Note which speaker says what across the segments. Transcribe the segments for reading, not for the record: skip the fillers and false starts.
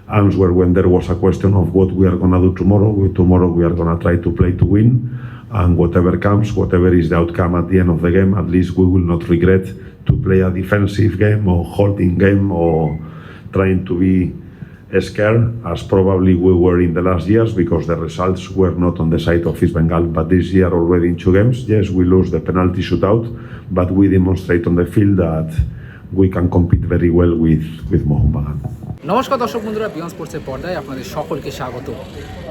Speaker 1: answer when there was a question of what we are going to do tomorrow. Tomorrow we are going to try to play to win, and whatever comes, whatever is the outcome at the end of the game, at least we will not regret to play a defensive game or holding game or trying to be scared, as probably we were in the last years, because the results were not on the side of East Bengal. But this year already in 2 games, yes, we lose the penalty shootout, but we demonstrate on the field that we can compete very well with Mohun Bagan.
Speaker 2: নমস্কার দর্শক বন্ধুরা, beyond স্পোর্টসের পর্দায় আপনাদের সকলকে স্বাগত।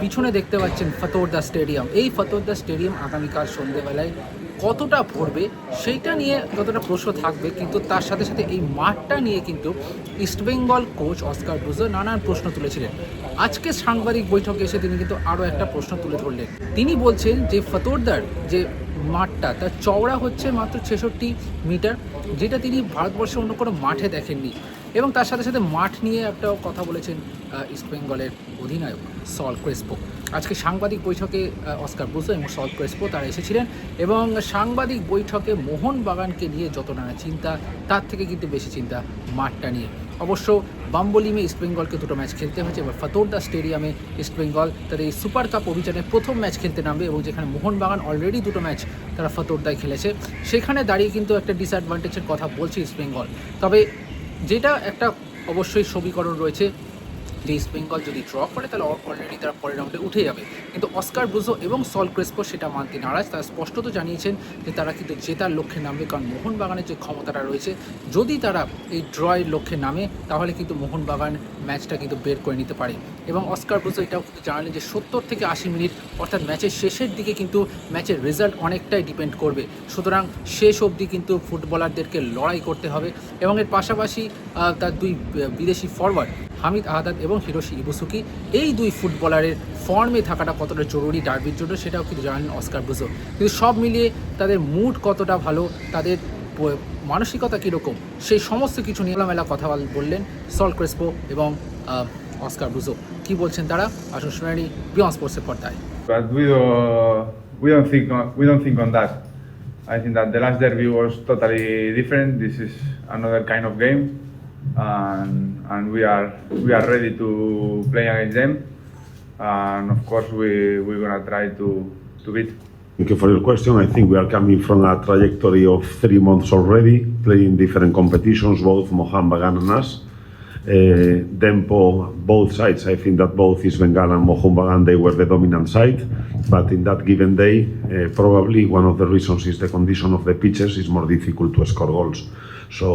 Speaker 2: পিছনে দেখতে পাচ্ছেন ফতোরদা স্টেডিয়াম। এই ফতোরদা স্টেডিয়াম আগামীকাল সন্ধ্যেবেলায় কতটা ভরবে সেইটা নিয়ে যতটা প্রশ্ন থাকবে, কিন্তু তার সাথে সাথে এই মাঠটা নিয়ে কিন্তু ইস্টবেঙ্গল কোচ অস্কার ব্রুজো নানান প্রশ্ন তুলেছিলেন। আজকে সাংবাদিক বৈঠকে এসে তিনি কিন্তু আরও একটা প্রশ্ন তুলে ধরলেন। তিনি বলছেন যে ফতোরদার যে মাঠটা তার চওড়া হচ্ছে মাত্র 66 মিটার, যেটা তিনি ভারতবর্ষের অন্য কোনো মাঠে দেখেননি। এবং তার সাথে সাথে মাঠ নিয়ে একটা কথা বলেছেন ইস্টবেঙ্গলের অধিনায়ক সল ক্রেসপো। আজকে সাংবাদিক বৈঠকে অস্কার ব্রুজো এবং সল ক্রেসপো তারা এসেছিলেন, এবং সাংবাদিক বৈঠকে মোহনবাগানকে নিয়ে যত নানা চিন্তা, তার থেকে কিন্তু বেশি চিন্তা মাঠটা নিয়ে। অবশ্য বাম্বলিমে ইস্টবেঙ্গলকে 2টো ম্যাচ খেলতে হয়েছে। এবার ফতোরদা স্টেডিয়ামে ইস্টবেঙ্গল তাদের এই সুপার কাপ অভিযানে প্রথম ম্যাচ খেলতে নামবে, এবং যেখানে মোহনবাগান অলরেডি 2টো ম্যাচ তারা ফতোরদায় খেলেছে, সেখানে দাঁড়িয়ে কিন্তু একটা ডিসঅ্যাডভান্টেজের কথা বলছে ইস্টবেঙ্গল। তবে যেটা একটা অবশ্যই সমীকরণ রয়েছে যে ইস্টবেঙ্গল যদি ড্র করে তাহলে অলরেডি তারা পরের রাউন্ডে উঠে যাবে, কিন্তু অস্কার ব্রুজো এবং সল ক্রেসপো সেটা মানতে নারাজ। তারা স্পষ্টত জানিয়েছেন যে তারা কিন্তু জেতার লক্ষ্যে নামবে, কারণ মোহনবাগানের যে ক্ষমতাটা রয়েছে, যদি তারা এই ড্রয়ের লক্ষ্যে নামে তাহলে কিন্তু মোহনবাগান ম্যাচটা কিন্তু বের করে নিতে পারে। এবং অস্কার ব্রুজো এটাও কিন্তু জানালেন যে 70 থেকে 80 মিনিট অর্থাৎ ম্যাচের শেষের দিকে কিন্তু ম্যাচের রেজাল্ট অনেকটাই ডিপেন্ড করবে, সুতরাং শেষ অবধি কিন্তু ফুটবলারদেরকে লড়াই করতে হবে। এবং এর পাশাপাশি তার 2 বিদেশি ফরওয়ার্ড হামিদ আহাদাদ এবং হিরোশি ইবুসুকি, এই 2 ফুটবলারের ফর্মে থাকাটা কতটা জরুরি ডার্বির জন্য, সেটাও কিন্তু জানেন অস্কার ব্রুজো। কিন্তু সব মিলিয়ে তাদের মুড কতটা ভালো, তাদের মানসিকতা কীরকম, সেই সমস্ত কিছু নিয়ে মেলা কথা বললেন সল ক্রেসপো এবং অস্কার ব্রুজো। কী বলছেন তারা, আসুন শুনে নিই বিয়ন্ড স্পোর্টসের পর্দায়।
Speaker 3: But we don't think on that. I think that the last derby was totally different. This is another kind of game, and we are ready to play against them. And of course, we're gonna try to beat.
Speaker 1: Thank you for your question. I think we are coming from a trajectory of 3 months already, playing different competitions, both Mohun Bagan and us. Tempo, both sides. I think that both East Bengal and Mohun Bagan, they were the dominant side. But in that given day, probably one of the reasons is the condition of the pitches is more difficult to score goals. So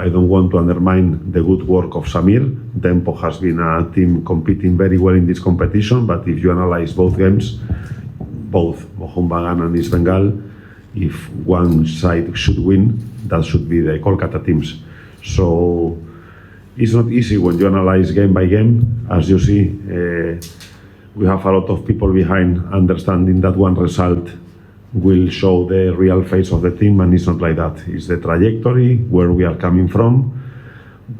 Speaker 1: I don't want to undermine the good work of Samir. Tempo has been a team competing very well in this competition, but if you analyze both games, both Mohun Bagan and East Bengal, if one side should win, that should be the Kolkata teams. So it's not easy when you analyze game by game. As you see, we have a lot of people behind understanding that one result will show the real face of the team, and it's not like that. It's the trajectory, where we are coming from,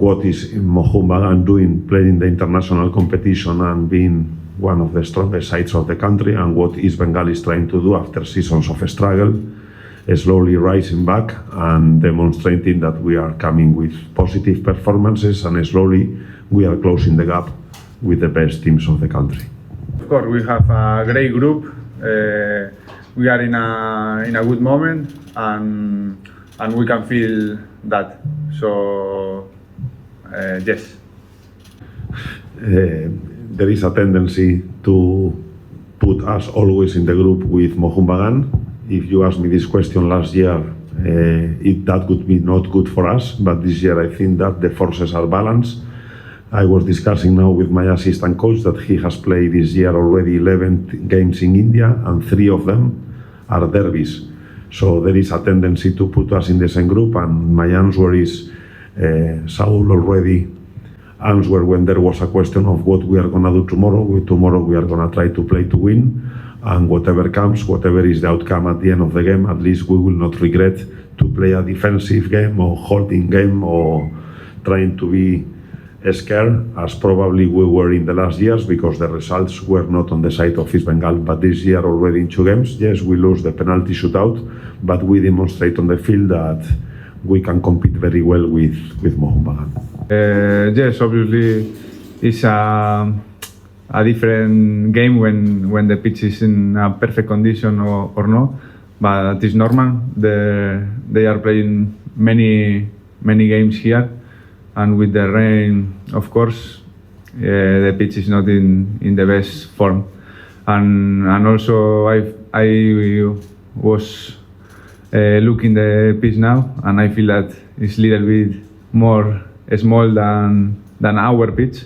Speaker 1: what is Mohun Bagan doing, playing the international competition and being one of the strongest sides of the country, and what East Bengal is trying to do after seasons of struggle, slowly rising back and demonstrating that we are coming with positive performances, and slowly we are closing the gap with the best teams of the country.
Speaker 3: Of course, we have a great group. We are in a good moment, and we can feel that. So yes.
Speaker 1: There is a tendency to put us always in the group with Mohun Bagan. If you asked me this question last year, that would be not good for us, but this year I think that the forces are balanced. I was discussing now with my assistant coach that he has played this year already 11 games in India, and 3 of them are derbies. So there is a tendency to put us in the same group, and my answer is Saul already answered when there was a question of what we are going to do tomorrow. Tomorrow we are going to try to play to win, and whatever comes, whatever is the outcome at the end of the game, at least we will not regret to play a defensive game or holding game or trying to be scared, as probably we were in the last years, because the results were not on the side of East Bengal. But this year already in 2 games, yes, we lose the penalty shootout, but we demonstrate on the field that we can compete very well with Mohun Bagan.
Speaker 3: Yes, obviously it's a different game when the pitch is in a perfect condition or no. But it's normal. They are playing many games here, and with the rain, of course, the pitch is not in the best form. And also I was looking the pitch now, and I feel that it's a little bit more small than our pitch.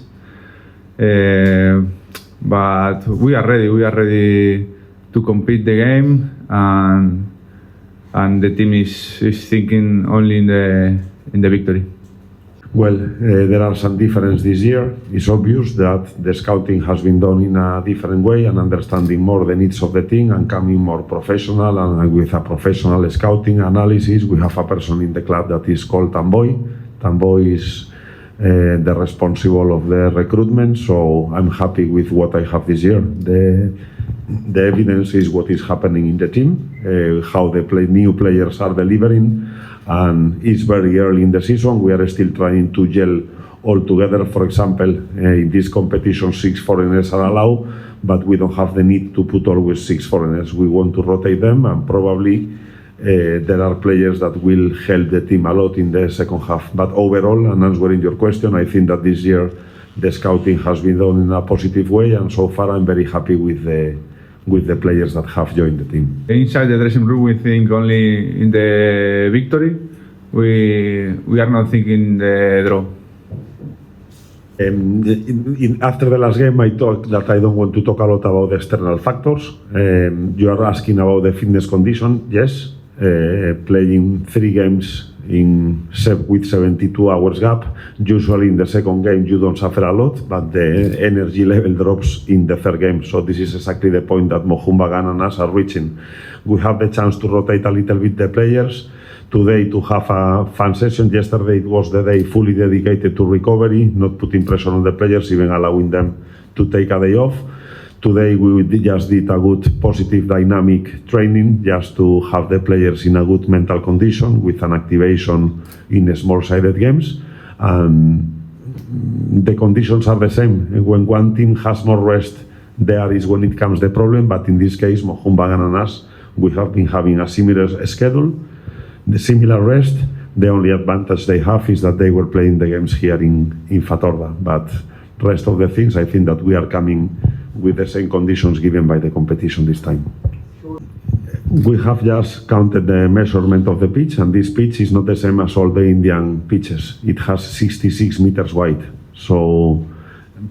Speaker 3: But we are ready. We are ready to compete the game, and the team is thinking only in the victory.
Speaker 1: Well, there are some differences this year. It's obvious that the scouting has been done in a different way and understanding more the needs of the team and coming more professional, and with a professional scouting analysis. We have a person in the club that is called Tamboy. Tamboy is the responsible of the recruitment, so I'm happy with what I have this year. The evidence is what is happening in the team, how the new players are delivering, and it's very early in the season. We are still trying to gel all together. For example, in this competition 6 foreigners are allowed, but we don't have the need to put always 6 foreigners. We want to rotate them, and probably there are players that will help the team a lot in the second half. But overall, and answering your question, I think that this year the scouting has been done in a positive way, and so far I'm very happy with the players that have joined the team.
Speaker 3: Inside the dressing room, we think only in the victory. We are not thinking the draw.
Speaker 1: After the last game, I talked that I don't want to talk a lot about the external factors. You are asking about the fitness condition. Yes, playing 3 games with 72 hours gap. Usually in the second game you don't suffer a lot, but the energy level drops in the third game. So this is exactly the point that Mohun Bagan and us are reaching. We have the chance to rotate a little bit the players. Today to have a fun session. Yesterday it was the day fully dedicated to recovery, not putting pressure on the players, even allowing them to take a day off. Today we just did a good positive dynamic training just to have the players in a good mental condition with an activation in small-sided games. And the conditions are the same. When one team has more rest, there is when it comes the problem. But in this case, Mohun Bagan and us, we have been having a similar schedule, the similar rest. The only advantage they have is that they were playing the games here in Fatorda. But rest of the things, I think that we are coming with the same conditions given by the competition this time. We have just counted the measurement of the pitch, and this pitch is not the same as all the Indian pitches. It has 66 meters wide. So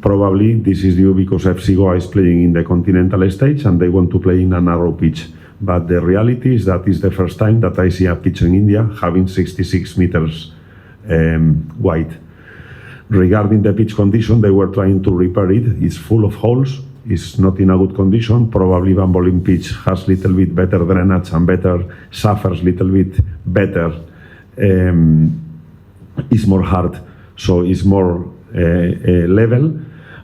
Speaker 1: probably this is due because FC Goa is playing in the continental stage and they want to play in a narrow pitch. But the reality is that it's the first time that I see a pitch in India having 66 meters wide. Regarding the pitch condition, they were trying to repair it. It's full of holes. It's not in a good condition. Probably Bambolin pitch has little bit better drainage and suffers little bit better. It's more hard, so it's more level.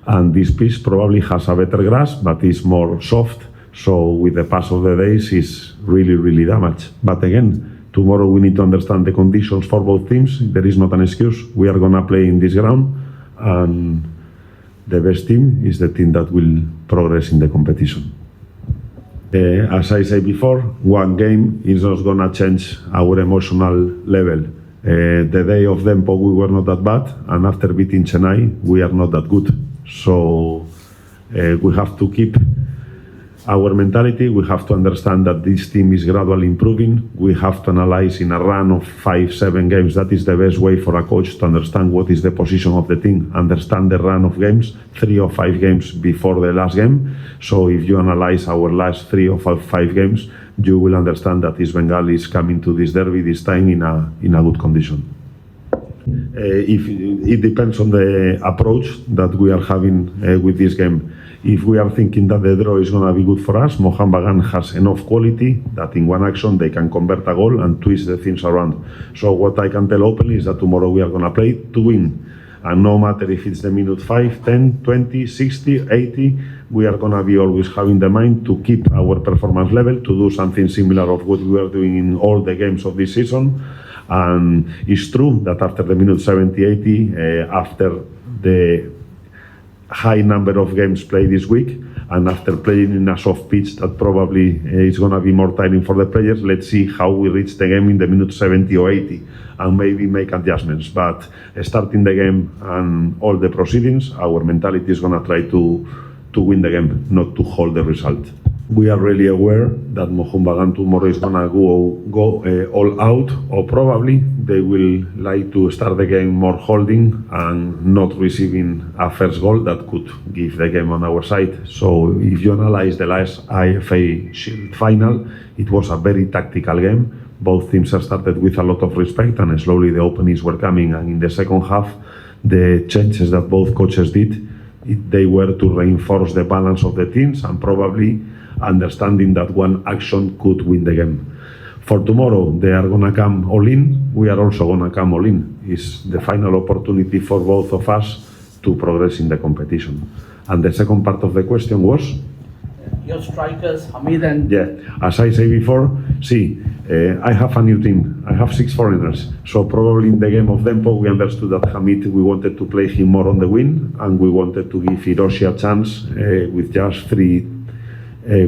Speaker 1: And this pitch probably has a better grass, but it's more soft. So with the pass of the days, it's really damaged. But again, tomorrow we need to understand the conditions for both teams. There is not an excuse. We are gonna play in this ground, and the best team is the team that will progress in the competition. As I said before, one game is not gonna change our emotional level. The day of Dempo we were not that bad, and after beating Chennai we are not that good. So we have to keep our mentality. We have to understand that this team is gradually improving. We have to analyze in a run of 5-7 games. That is the best way for a coach to understand what is the position of the team, understand the run of games, 3 or 5 games before the last game. So if you analyze our last 3 or 5 games, you will understand that East Bengal is coming to this derby this time in a good condition. If it depends on the approach that we are having with this game. If we are thinking that the draw is going to be good for us, Mohun Bagan has enough quality that in one action they can convert a goal and twist the things around. So what I can tell openly is that tomorrow we are going to play to win. And no matter if it's the minute 5, 10, 20, 60, 80, we are going to be always having the mind to keep our performance level, to do something similar of what we are doing in all the games of this season. And it's true that after the minute 70, 80, after the high number of games played this week, and after playing in a soft pitch that probably is going to be more tiring for the players, let's see how we reach the game in the minute 70 or 80 and maybe make adjustments. But starting the game and all the proceedings, our mentality is going to try to win the game, not to hold the result. We are really aware that Mohoom-Bagan tomorrow is going to go all out, or probably they will like to start the game more holding and not receiving a first goal that could give the game on our side. So if you analyze the last IFA Shield final, it was a very tactical game. Both teams have started with a lot of respect, and slowly the openings were coming, and in the second half the changes that both coaches did, they were to reinforce the balance of the teams and probably understanding that one action could win the game. For tomorrow, they are going to come all in. We are also going to come all in. It's the final opportunity for both of us to progress in the competition. And the second part of the question was?
Speaker 2: Your strikers, Hamid and...
Speaker 1: Yeah, as I said before, I have a new team. I have 6 foreigners. So probably in the game of Dempo, we understood that Hamid, we wanted to play him more on the wing, and we wanted to give Hiroshi a chance with just 3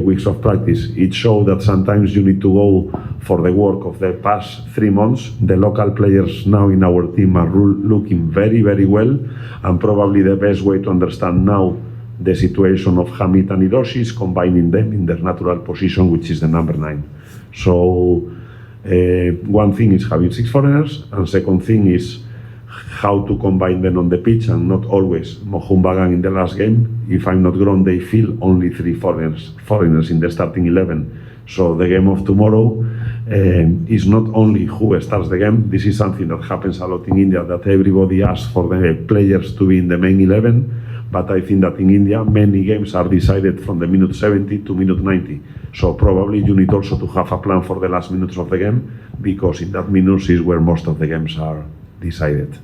Speaker 1: weeks of practice. It showed that sometimes you need to go for the work of the past 3 months. The local players now in our team are looking very, very well, and probably the best way to understand now the situation of Hamid and Hiroshi is combining them in their natural position, which is the number 9. So one thing is having 6 foreigners, and second thing is how to combine them on the pitch, and not always. Mohoom-Bagan in the last game, if I'm not wrong, they feel only 3 foreigners in the starting 11. So the game of tomorrow is not only who starts the game. This is something that happens a lot in India, that everybody asks for the players to be in the main 11. But I think that in India, many games are decided from the minute 70 to minute 90. So probably you need also to have a plan for the last minutes of the game, because in that minutes is where most of the games are decided.